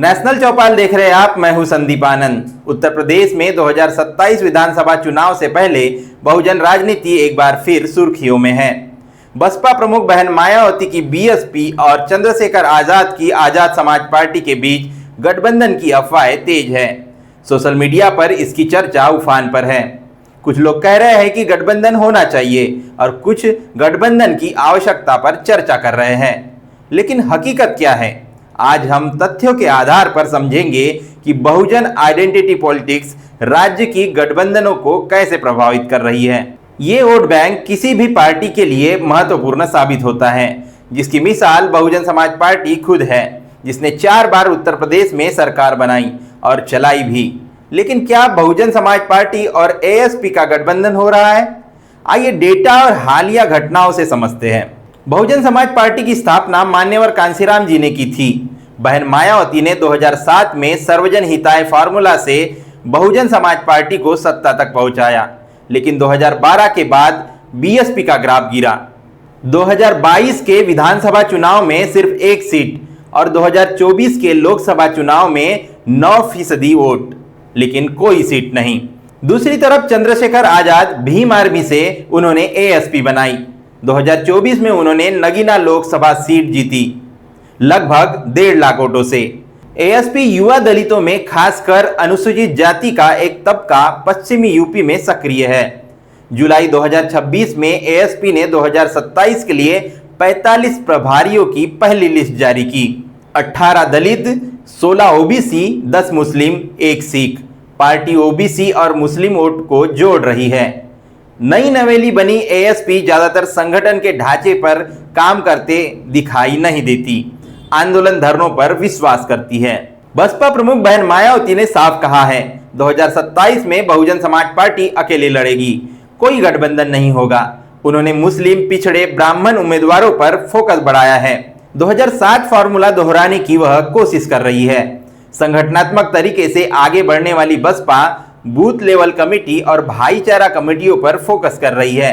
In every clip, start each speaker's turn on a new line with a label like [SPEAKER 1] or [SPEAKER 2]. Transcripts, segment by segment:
[SPEAKER 1] National चौपाल देख रहे हैं आप। मैं हूं संदीप आनंद। उत्तर प्रदेश में 2027 विधानसभा चुनाव से पहले बहुजन राजनीति एक बार फिर सुर्खियों में है। बसपा प्रमुख बहन मायावती की बीएसपी और चंद्रशेखर आजाद की आजाद समाज पार्टी के बीच गठबंधन की अफवाहें तेज है। सोशल मीडिया पर इसकी चर्चा उफान पर है। कुछ लोग कह रहे हैं कि गठबंधन होना चाहिए और कुछ गठबंधन की आवश्यकता पर चर्चा कर रहे हैं। लेकिन हकीकत क्या है? आज हम तथ्यों के आधार पर समझेंगे कि बहुजन आइडेंटिटी पॉलिटिक्स राज्य की गठबंधनों को कैसे प्रभावित कर रही है। ये वोट बैंक किसी भी पार्टी के लिए महत्वपूर्ण साबित होता है, जिसकी मिसाल बहुजन समाज पार्टी खुद है, जिसने 4 बार उत्तर प्रदेश में सरकार बनाई और चलाई भी। लेकिन क्या बहुजन समाज पार्टी और एएसपी का गठबंधन हो रहा है? आइए डेटा और हालिया घटनाओं से समझते हैं। बहुजन समाज पार्टी की स्थापना मान्यवर कांशीराम जी ने की थी। बहन मायावती ने 2007 में सर्वजन हिताय फार्मूला से बहुजन समाज पार्टी को सत्ता तक पहुंचाया। लेकिन 2012 के बाद बीएसपी का ग्राफ गिरा। 2022 के विधानसभा चुनाव में सिर्फ 1 सीट और 2024 के लोकसभा चुनाव में 9% वोट, लेकिन कोई सीट नहीं। दूसरी तरफ चंद्रशेखर आजाद भीम आर्मी से उन्होंने एएसपी बनाई। 2024 में उन्होंने नगीना लोकसभा सीट जीती, लगभग 1.5 लाख वोटों से। एएसपी युवा दलितों में खासकर अनुसूचित जाति का एक तबका पश्चिमी यूपी में सक्रिय है। जुलाई 2026 में एएसपी ने 2027 के लिए 45 प्रभारियों की पहली लिस्ट जारी की। 18 दलित, 16 ओबीसी, 10 मुस्लिम, 1 सिख। पार्टी ओबीसी और मुस्लिम वोट को जोड़ रही है। नई नवेली बनी एएसपी ज्यादातर संगठन के ढांचे पर काम करते दिखाई नहीं देती, आंदोलन धरनों पर विश्वास करती है। बसपा प्रमुख बहन मायावती ने साफ कहा है, 2027 में बहुजन समाज पार्टी अकेले लड़ेगी, कोई गठबंधन नहीं होगा। उन्होंने मुस्लिम, पिछड़े, ब्राह्मण उम्मीदवारों पर फोकस बढ़ाया है। 2007 फॉर्मूला दोहराने की वह कोशिश कर रही है। संगठनात्मक तरीके से आगे बढ़ने वाली बसपा बूथ लेवल कमेटी और भाईचारा कमेटियों पर फोकस कर रही है।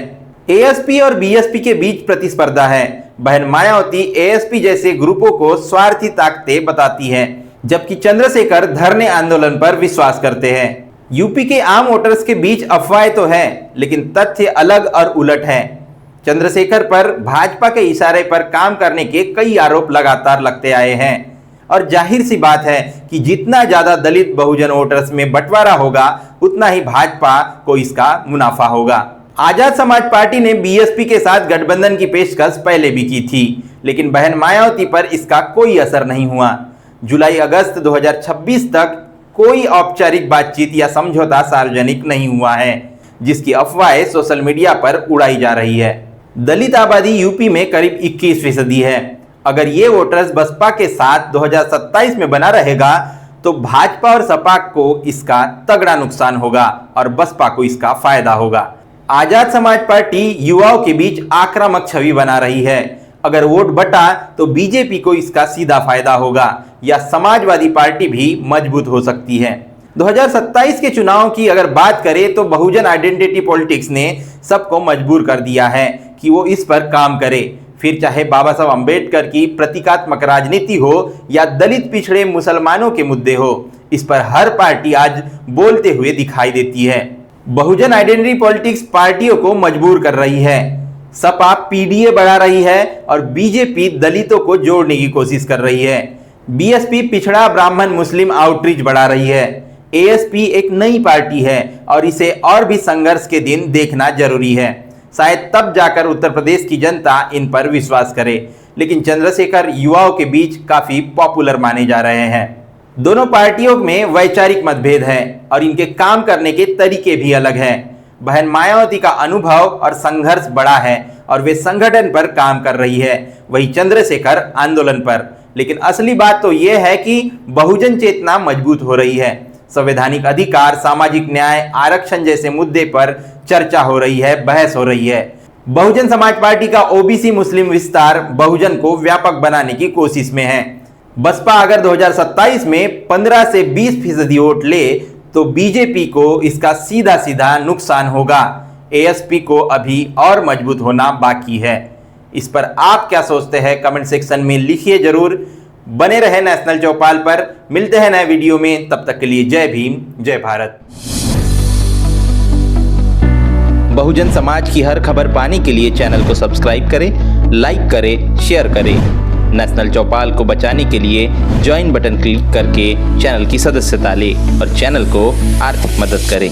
[SPEAKER 1] एएसपी और बीएसपी के बीच प्रतिस्पर्धा है। बहन मायावती एएसपी जैसे ग्रुपों को स्वार्थी ताकतें बताती है, जबकि चंद्रशेखर धरने आंदोलन पर विश्वास करते हैं। यूपी के आम वोटर्स के बीच अफवाहें तो है, लेकिन तथ्य अलग और उलट है। चंद्रशेखर पर भाजपा के इशारे पर काम करने के कई आरोप लगातार लगते आए हैं और जाहिर सी बात है कि जितना ज्यादा दलित बहुजन वोटर्स में बंटवारा होगा, उतना ही भाजपा को इसका मुनाफा होगा। आजाद समाज पार्टी ने बीएसपी के साथ गठबंधन की पेशकश पहले भी की थी, लेकिन बहन मायावती पर इसका कोई असर नहीं हुआ। जुलाई-अगस्त 2026 तक कोई औपचारिक बातचीत या समझौता सार्वजनिक नहीं हुआ है, जिसकी अफवाहें सोशल मीडिया पर उड़ाई जा रही है। दलित आबादी यूपी में करीब 21% है। अगर ये वोटर्स बसपा के साथ 2027 में बना रहेगा तो भाजपा और सपा को इसका तगड़ा नुकसान होगा और बसपा को इसका फायदा होगा। आजाद समाज पार्टी युवाओं के बीच आक्रामक छवि बना रही है। अगर वोट बटा तो बीजेपी को इसका सीधा फायदा होगा या समाजवादी पार्टी भी मजबूत हो सकती है। 2027 के चुनाव की अगर बात करें तो बहुजन आइडेंटिटी पॉलिटिक्स ने सबको मजबूर कर दिया है कि वो इस पर काम करे। फिर चाहे बाबा साहब अम्बेडकर की प्रतीकात्मक राजनीति हो या दलित, पिछड़े, मुसलमानों के मुद्दे हो, इस पर हर पार्टी आज बोलते हुए दिखाई देती है। बहुजन आइडेंटिटी पॉलिटिक्स पार्टियों को मजबूर कर रही है। सपा पीडीए बढ़ा रही है और बीजेपी दलितों को जोड़ने की कोशिश कर रही है। बीएसपी पिछड़ा, ब्राह्मण, मुस्लिम आउटरीच बढ़ा रही है। एएसपी एक नई पार्टी है और इसे और भी संघर्ष के दिन देखना जरूरी है। शायद तब जाकर उत्तर प्रदेश की जनता इन पर विश्वास करे। लेकिन चंद्रशेखर युवाओं के बीच काफी पॉपुलर माने जा रहे हैं। दोनों पार्टियों में वैचारिक मतभेद है और इनके काम करने के तरीके भी अलग हैं। बहन मायावती का अनुभव और संघर्ष बड़ा है और वे संगठन पर काम कर रही है, वही चंद्रशेखर आंदोलन पर। लेकिन असली बात तो यह है कि बहुजन चेतना मजबूत हो रही है। संवैधानिक अधिकार, सामाजिक न्याय, आरक्षण जैसे मुद्दे पर चर्चा हो रही है, बहस हो रही है। बहुजन समाज पार्टी का ओबीसी मुस्लिम विस्तार बहुजन को व्यापक बनाने की कोशिश में है। बसपा अगर 2027 में 15 से 20% वोट ले तो बीजेपी को इसका सीधा सीधा नुकसान होगा। एएसपी को अभी और मजबूत होना बाकी है। इस पर आप क्या सोचते हैं? कमेंट सेक्शन में लिखिए जरूर। बने रहे नेशनल चौपाल पर। मिलते हैं नए वीडियो में, तब तक के लिए जय भीम, जय भारत। बहुजन समाज की हर खबर पाने के लिए चैनल को सब्सक्राइब करें, लाइक करें, शेयर करें। नेशनल चौपाल को बचाने के लिए ज्वाइन बटन क्लिक करके चैनल की सदस्यता लें और चैनल को आर्थिक मदद करें।